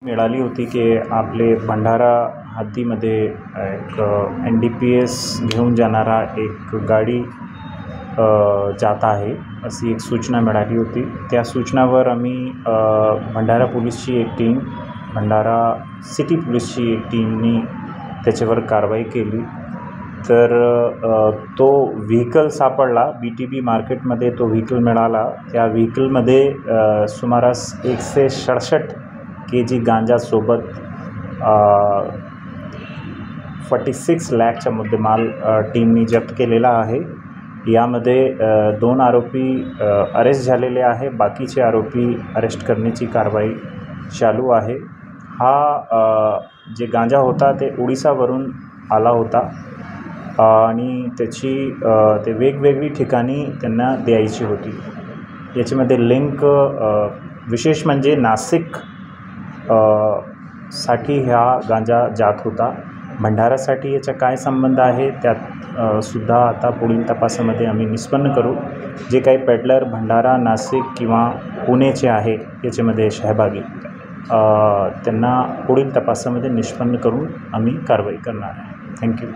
मिळाली होती की आपले भंडारा हद्दीमध्ये एक NDPS घेऊन जाणारा एक गाडी जात आहे अशी एक सूचना मिळाली होती। त्या सूचनावर आम्ही भंडारा पोलीसची एक टीम, भंडारा सिटी पोलीसची एक टीमनी त्याच्यावर कारवाई केली। तर तो व्हेकल सापडला, BTB मार्केटमध्ये तो व्हेकल मिळाला। त्या व्हेकलमध्ये सुमारास 167 kg गांजासोबत 46 लाखचा मुद्देमाल टीमनी जप्त केलेला आहे। यामध्ये 2 आरोपी अरेस्ट झालेले आहे, बाकीचे आरोपी अरेस्ट करण्याची कारवाई चालू आहे। हा जे गांजा होता ते ओडिसावरून आला होता आणि त्याची ते वेगवेगळी ठिकाणी त्यांना द्यायची होती। याच्यामध्ये लिंक विशेष म्हणजे नाशिक साठी हा गांजा जात होता। भंडारासाठी याचा काय संबंध आहे त्यात सुद्धा आता पुढील तपासामध्ये आम्ही निष्पन्न करू। जे काही पेडलर भंडारा, नाशिक किंवा पुणेचे आहे याच्यामध्ये सहभागी त्यांना पुढील तपासामध्ये निष्पन्न करून आम्ही कारवाई करणार आहे। थँक्यू।